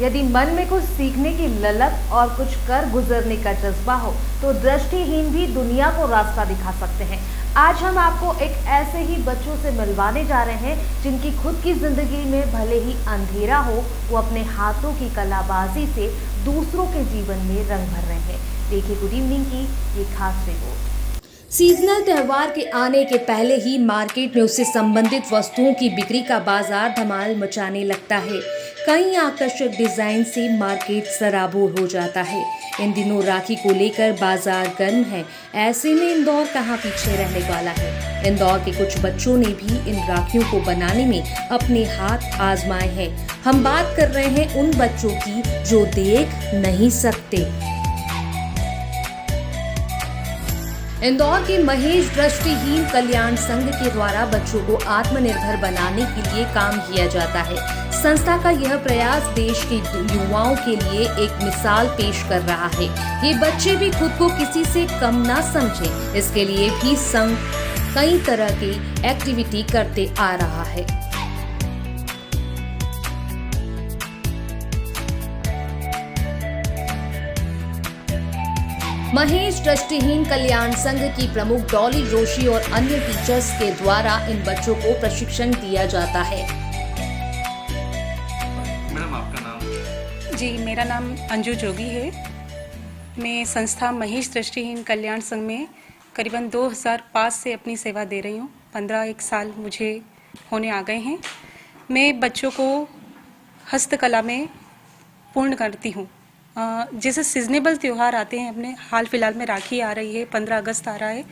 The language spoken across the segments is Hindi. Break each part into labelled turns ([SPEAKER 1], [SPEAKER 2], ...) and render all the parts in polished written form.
[SPEAKER 1] यदि मन में कुछ सीखने की ललक और कुछ कर गुजरने का जज्बा हो तो दृष्टिहीन भी दुनिया को रास्ता दिखा सकते हैं। आज हम आपको एक ऐसे ही बच्चों से मिलवाने जा रहे हैं जिनकी खुद की जिंदगी में भले ही अंधेरा हो, वो अपने हाथों की कलाबाजी से दूसरों के जीवन में रंग भर रहे हैं। देखिए गुड इवनिंग की ये खास रिपोर्ट। सीजनल त्योहार के आने के पहले ही मार्केट में उससे संबंधित वस्तुओं की बिक्री का बाजार धमाल मचाने लगता है। कई आकर्षक डिजाइन से मार्केट सराबोर हो जाता है। इन दिनों राखी को लेकर बाजार गर्म है। ऐसे में इंदौर कहाँ पीछे रहने वाला है। इंदौर के कुछ बच्चों ने भी इन राखियों को बनाने में अपने हाथ आजमाए हैं। हम बात कर रहे हैं उन बच्चों की जो देख नहीं सकते। इंदौर के महेश दृष्टिहीन कल्याण संघ के द्वारा बच्चों को आत्मनिर्भर बनाने के लिए काम किया जाता है। संस्था का यह प्रयास देश के युवाओं के लिए एक मिसाल पेश कर रहा है। ये बच्चे भी खुद को किसी से कम ना समझें, इसके लिए भी संघ कई तरह की एक्टिविटी करते आ रहा है। महेश दृष्टिहीन कल्याण संघ की प्रमुख डॉली जोशी और अन्य टीचर्स के द्वारा इन बच्चों को प्रशिक्षण दिया जाता है।
[SPEAKER 2] मैडम आपका नाम?
[SPEAKER 3] जी, मेरा नाम अंजू जोगी है। मैं संस्था महेश दृष्टिहीन कल्याण संघ में करीबन 2005 से अपनी सेवा दे रही हूँ। 15 साल मुझे होने आ गए हैं। मैं बच्चों को हस्तकला में पूर्ण करती हूँ। जैसे सीजनेबल त्यौहार आते हैं, अपने हाल फिलहाल में राखी आ रही है, 15 अगस्त आ रहा है,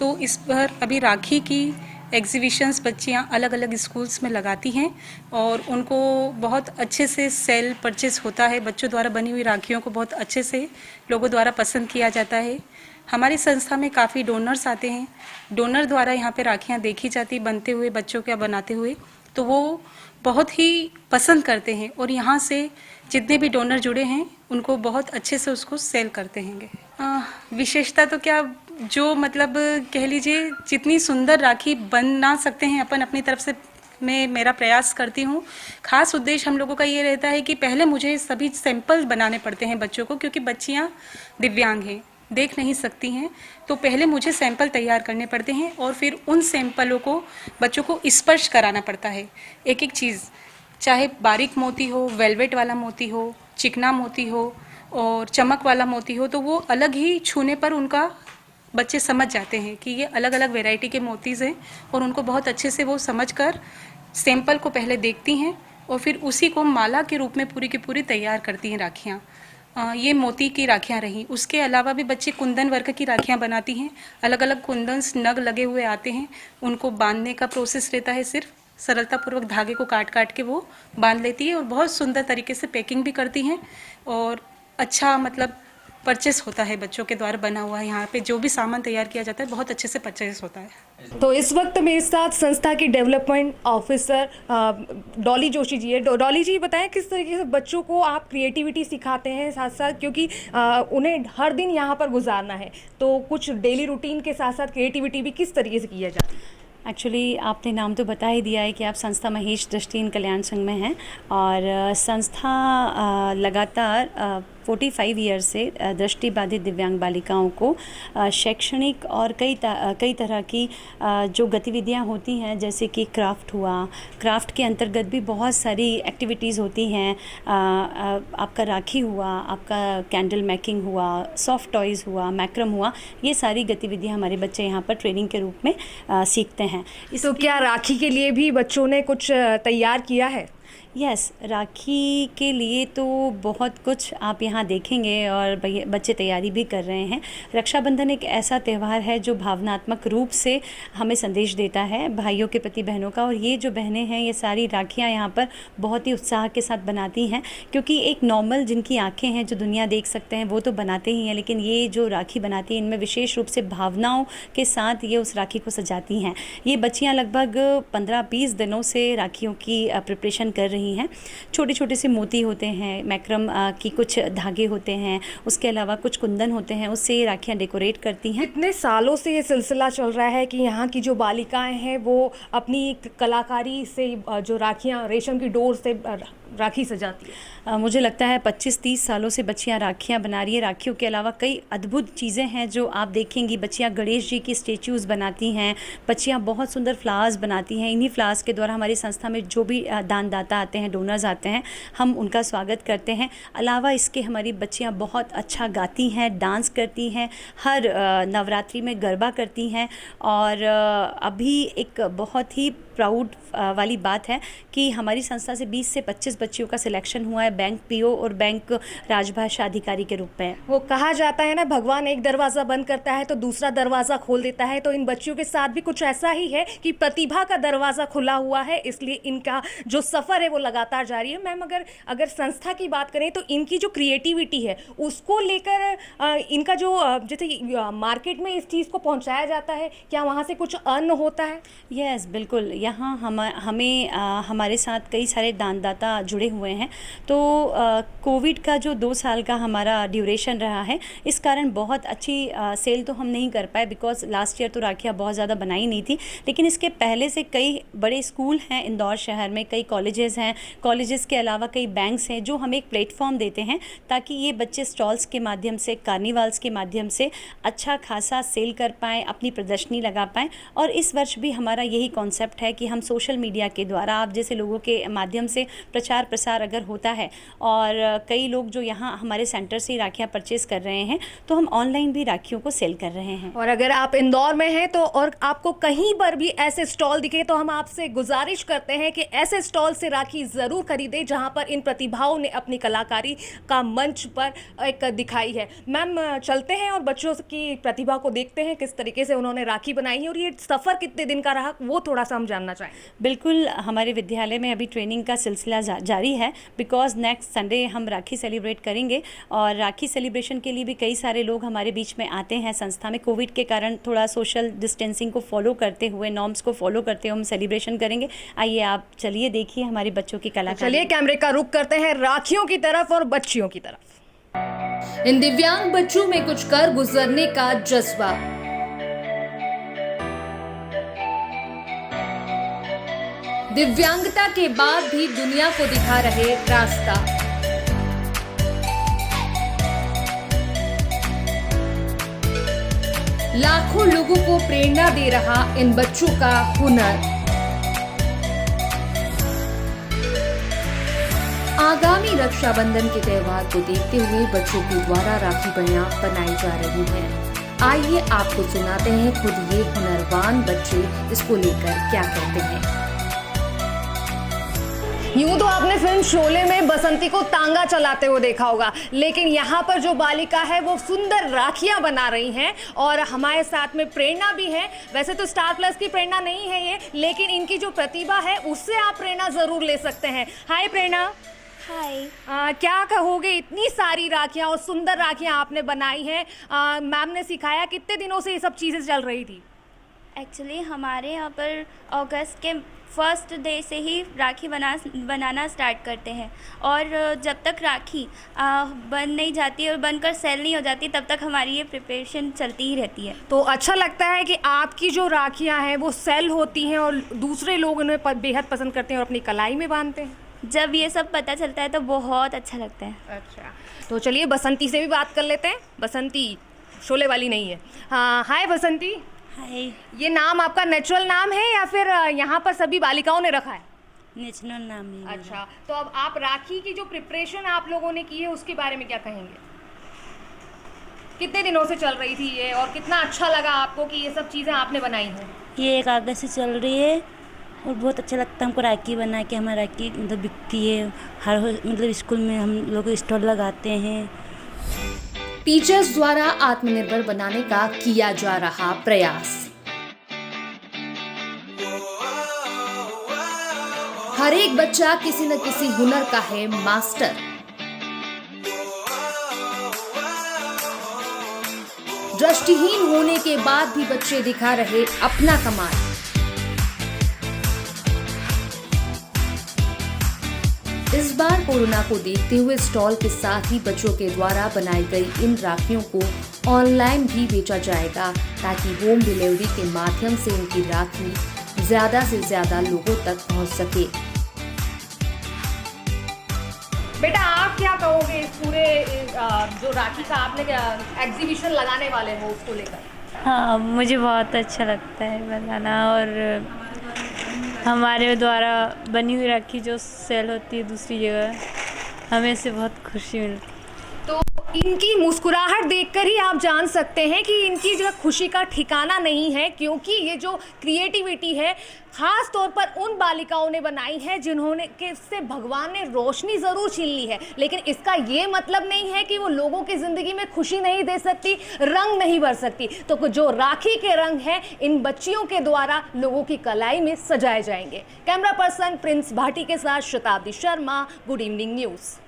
[SPEAKER 3] तो इस पर अभी राखी की एग्जीबिशंस बच्चियाँ अलग अलग स्कूल्स में लगाती हैं और उनको बहुत अच्छे से सेल परचेस होता है। बच्चों द्वारा बनी हुई राखियों को बहुत अच्छे से लोगों द्वारा पसंद किया जाता है। हमारी संस्था में काफ़ी डोनर्स आते हैं। डोनर द्वारा यहाँ पे राखियाँ देखी जाती बनते हुए, बच्चों का बनाते हुए, तो वो बहुत ही पसंद करते हैं और यहाँ से जितने भी डोनर जुड़े हैं उनको बहुत अच्छे से उसको सेल करते हैं। विशेषता तो क्या, जो मतलब कह लीजिए जितनी सुंदर राखी बना सकते हैं अपन अपनी तरफ से, मैं मेरा प्रयास करती हूँ। खास उद्देश्य हम लोगों का ये रहता है कि पहले मुझे सभी सैंपल बनाने पड़ते हैं बच्चों को, क्योंकि बच्चियाँ दिव्यांग हैं, देख नहीं सकती हैं, तो पहले मुझे सैंपल तैयार करने पड़ते हैं और फिर उन सैंपलों को बच्चों को स्पर्श कराना पड़ता है। एक एक चीज़, चाहे बारीक मोती हो, वेलवेट वाला मोती हो, चिकना मोती हो और चमक वाला मोती हो, तो वो अलग ही छूने पर उनका बच्चे समझ जाते हैं कि ये अलग अलग वैरायटी के मोतीज़ हैं और उनको बहुत अच्छे से वो समझकर सैंपल को पहले देखती हैं और फिर उसी को माला के रूप में पूरी की पूरी तैयार करती हैं राखियाँ। ये मोती की राखियाँ रहीं। उसके अलावा भी बच्चे कुंदन वर्क की राखियाँ बनाती हैं। अलग अलग कुंदन नग लगे हुए आते हैं, उनको बांधने का प्रोसेस रहता है। सिर्फ सरलतापूर्वक धागे को काट काट के वो बांध लेती है और बहुत सुंदर तरीके से पैकिंग भी करती हैं और अच्छा मतलब परचेस होता है बच्चों के द्वारा बना हुआ है। यहाँ पे जो भी सामान तैयार किया जाता है बहुत अच्छे से परचेस होता है।
[SPEAKER 1] तो इस वक्त मेरे साथ संस्था की डेवलपमेंट ऑफिसर डॉली जोशी जी है। डॉली जी बताएं किस तरीके से बच्चों को आप क्रिएटिविटी सिखाते हैं साथ साथ, क्योंकि उन्हें हर दिन यहाँ पर गुजारना है, तो कुछ डेली रूटीन के साथ साथ क्रिएटिविटी भी किस तरीके से किया जाता है?
[SPEAKER 4] एक्चुअली आपने नाम तो बता ही दिया है कि आप संस्था महेश दृष्टिहीन कल्याण संघ में हैं और संस्था लगातार 45 ईयर से दृष्टिबाधित दिव्यांग बालिकाओं को शैक्षणिक और कई तरह की जो गतिविधियां होती हैं, जैसे कि क्राफ्ट हुआ, क्राफ्ट के अंतर्गत भी बहुत सारी एक्टिविटीज़ होती हैं। आपका राखी हुआ, आपका कैंडल मेकिंग हुआ, सॉफ्ट टॉयज़ हुआ, मैक्रम हुआ, ये सारी गतिविधियां हमारे बच्चे यहाँ पर ट्रेनिंग के रूप में सीखते हैं।
[SPEAKER 1] तो क्या राखी के लिए भी बच्चों ने कुछ तैयार किया है?
[SPEAKER 4] यस, राखी के लिए तो बहुत कुछ आप यहाँ देखेंगे और बच्चे तैयारी भी कर रहे हैं। रक्षाबंधन एक ऐसा त्यौहार है जो भावनात्मक रूप से हमें संदेश देता है भाइयों के प्रति बहनों का, और ये जो बहनें हैं ये सारी राखियाँ यहाँ पर बहुत ही उत्साह के साथ बनाती हैं, क्योंकि एक नॉर्मल जिनकी आंखें हैं जो दुनिया देख सकते हैं वो तो बनाते ही हैं, लेकिन ये जो राखी बनाती हैं इनमें विशेष रूप से भावनाओं के साथ ये उस राखी को सजाती हैं। ये बच्चियाँ लगभग 15-20 दिनों से राखियों की प्रिपरेशन कर रही हैं। छोटे छोटे से मोती होते हैं, मैक्रम की कुछ धागे होते हैं, उसके अलावा कुछ कुंदन होते हैं, उससे ये राखियाँ डेकोरेट करती हैं।
[SPEAKER 1] कितने सालों से ये सिलसिला चल रहा है कि यहाँ की जो बालिकाएं हैं वो अपनी कलाकारी से जो राखियाँ रेशम की डोर से
[SPEAKER 5] राखी सजाती है?
[SPEAKER 4] मुझे लगता है 25-30 सालों से बच्चियां राखियां बना रही है। राखियों के अलावा कई अद्भुत चीज़ें हैं जो आप देखेंगी। बच्चियां गणेश जी की स्टेच्यूज़ बनाती हैं, बच्चियां बहुत सुंदर फ्लावर्स बनाती हैं। इन्हीं फ्लावर्स के द्वारा हमारी संस्था में जो भी दानदाता आते हैं, डोनर्स आते हैं, हम उनका स्वागत करते हैं। अलावा इसके हमारी बच्चियां बहुत अच्छा गाती हैं, डांस करती हैं, हर नवरात्रि में गरबा करती हैं। और अभी एक बहुत ही प्राउड वाली बात है कि हमारी संस्था से 20 से 25 बच्चियों का सिलेक्शन हुआ है बैंक पीओ और बैंक राजभाषा अधिकारी के रूप में।
[SPEAKER 5] वो कहा जाता है ना, भगवान एक दरवाज़ा बंद करता है तो दूसरा दरवाज़ा खोल देता है। तो इन बच्चियों के साथ भी कुछ ऐसा ही है कि प्रतिभा का दरवाज़ा खुला हुआ है, इसलिए इनका जो सफ़र है वो लगातार जारी है। मैम, अगर संस्था की बात करें तो इनकी जो क्रिएटिविटी है उसको लेकर इनका जो जैसे मार्केट में इस चीज़ को पहुँचाया जाता है, क्या वहाँ से कुछ अर्न होता है?
[SPEAKER 4] यस, बिल्कुल। यहाँ हमें हमारे साथ कई सारे दानदाता जुड़े हुए हैं। तो कोविड का जो 2 साल का हमारा ड्यूरेशन रहा है, इस कारण बहुत अच्छी सेल तो हम नहीं कर पाए, बिकॉज लास्ट ईयर तो राखियाँ बहुत ज़्यादा बनाई नहीं थी। लेकिन इसके पहले से कई बड़े स्कूल हैं इंदौर शहर में, कई कॉलेजेस हैं, कॉलेजेस के अलावा कई बैंक्स हैं जो हमें एक प्लेटफॉर्म देते हैं ताकि ये बच्चे स्टॉल्स के माध्यम से, कार्निवाल्स के माध्यम से अच्छा खासा सेल कर पाएँ, अपनी प्रदर्शनी लगा पाएँ। और इस वर्ष भी हमारा यही कॉन्सेप्ट है कि हम सोशल मीडिया के द्वारा, आप जैसे लोगों के माध्यम से प्रचार प्रसार अगर होता है और कई लोग जो यहाँ हमारे सेंटर से राखियाँ परचेज़ कर रहे हैं, तो हम ऑनलाइन भी राखियों को सेल कर रहे हैं।
[SPEAKER 5] और अगर आप इंदौर में हैं तो और आपको कहीं पर भी ऐसे स्टॉल दिखे तो हम आपसे गुजारिश करते हैं कि ऐसे स्टॉल से राखी ज़रूर खरीदें जहां पर इन प्रतिभाओं ने अपनी कलाकारी का मंच पर एक दिखाई है। मैम, चलते हैं और बच्चों की प्रतिभा को देखते हैं किस तरीके से उन्होंने राखी बनाई है, और ये सफ़र कितने दिन का रहा वो थोड़ा सा हम जानना चाहें।
[SPEAKER 4] बिल्कुल, हमारे विद्यालय में अभी ट्रेनिंग का सिलसिला जारी है, बिकॉज़ नेक्स्ट संडे हम राखी सेलिब्रेट करेंगे। और राखी सेलिब्रेशन के लिए भी कई सारे लोग हमारे बीच में आते हैं संस्था में। कोविड के कारण थोड़ा सोशल डिस्टेंसिंग को फॉलो करते हुए, नॉर्म्स को फॉलो करते हुए हम सेलिब्रेशन करेंगे। आइए आप चलिए देखिए हमारे बच्चों की कलाकारी।
[SPEAKER 5] चलिए कैमरे का रुख करते हैं राखियों की तरफ और बच्चियों की तरफ। इन दिव्यांग बच्चों में कुछ कर गुजरने का जज्बा, दिव्यांगता के बाद भी दुनिया को दिखा रहे रास्ता। लाखों लोगों को प्रेरणा दे रहा इन बच्चों का हुनर। आगामी रक्षाबंधन के त्योहार को देखते हुए बच्चों के द्वारा राखी बनाई जा रही हैं। आइए आपको सुनाते हैं खुद ये हुनरवान बच्चे इसको लेकर क्या कहते हैं। यूं तो आपने फिल्म शोले में बसंती को तांगा चलाते हुए देखा होगा, लेकिन यहाँ पर जो बालिका है वो सुंदर राखियाँ बना रही हैं और हमारे साथ में प्रेरणा भी है। वैसे तो स्टार प्लस की प्रेरणा नहीं है ये, लेकिन इनकी जो प्रतिभा है उससे आप प्रेरणा ज़रूर ले सकते हैं। हाय प्रेरणा।
[SPEAKER 6] हाय।
[SPEAKER 5] क्या कहोगे, इतनी सारी राखियाँ और सुंदर राखियाँ आपने बनाई हैं, मैम ने सिखाया, कितने दिनों से ये सब चीज़ें चल रही थी?
[SPEAKER 6] एक्चुअली हमारे यहाँ पर अगस्त के फर्स्ट डे से ही राखी बनाना स्टार्ट करते हैं, और जब तक राखी बन नहीं जाती और बनकर सेल नहीं हो जाती तब तक हमारी ये प्रिपरेशन चलती ही रहती है।
[SPEAKER 5] तो अच्छा लगता है कि आपकी जो राखियाँ हैं वो सेल होती हैं और दूसरे लोग उन्हें बेहद पसंद करते हैं और अपनी कलाई में बांधते हैं?
[SPEAKER 6] जब ये सब पता चलता है तो बहुत अच्छा लगता है।
[SPEAKER 5] अच्छा, तो चलिए बसंती से भी बात कर लेते हैं। बसंती शोले वाली नहीं है। हाँ, हाय बसंती।
[SPEAKER 7] हाय।
[SPEAKER 5] ये नाम आपका नेचुरल नाम है या फिर यहाँ पर सभी बालिकाओं ने रखा है?
[SPEAKER 7] नेचुरल नाम है।
[SPEAKER 5] अच्छा, तो अब आप राखी की जो प्रिपरेशन आप लोगों ने की है उसके बारे में क्या कहेंगे? कितने दिनों से चल रही थी ये और कितना अच्छा लगा आपको कि ये सब चीज़ें आपने बनाई हैं?
[SPEAKER 7] ये 1 अगस्त से चल रही है और बहुत अच्छा लगता है हमको राखी बना के। हमारी राखी मतलब बिकती है, हर मतलब स्कूल में हम लोग स्टॉल लगाते हैं।
[SPEAKER 5] टीचर्स द्वारा आत्मनिर्भर बनाने का किया जा रहा प्रयास। हर एक बच्चा किसी न किसी हुनर का है मास्टर। दृष्टिहीन होने के बाद भी बच्चे दिखा रहे अपना कमाल। इस बार कोरोना को देखते हुए स्टॉल के साथ ही बच्चों के द्वारा बनाई गई इन राखियों को ऑनलाइन भी बेचा जाएगा ताकि होम डिलीवरी के माध्यम से इनकी राखी ज्यादा से ज्यादा लोगों तक पहुंच सके। बेटा आप क्या कहोगे इस पूरे जो राखी का आपने एग्जीबिशन लगाने वाले हो उसको लेकर?
[SPEAKER 8] हाँ, मुझे बहुत अच्छा लगता है बनाना, और हमारे द्वारा बनी हुई राखी जो सेल होती है दूसरी जगह, हमें इससे बहुत खुशी मिलती है।
[SPEAKER 5] तो इनकी मुस्कुराहट देखकर ही आप जान सकते हैं कि इनकी जो खुशी का ठिकाना नहीं है, क्योंकि ये जो क्रिएटिविटी है ख़ास तौर पर उन बालिकाओं ने बनाई है जिन्होंने के से भगवान ने रोशनी ज़रूर छीन ली है, लेकिन इसका ये मतलब नहीं है कि वो लोगों की ज़िंदगी में खुशी नहीं दे सकती, रंग नहीं भर सकती। तो जो राखी के रंग हैं इन बच्चियों के द्वारा लोगों की कलाई में सजाए जाएंगे। कैमरा पर्सन प्रिंस भाटी के साथ शताब्दी शर्मा, गुड इवनिंग न्यूज़।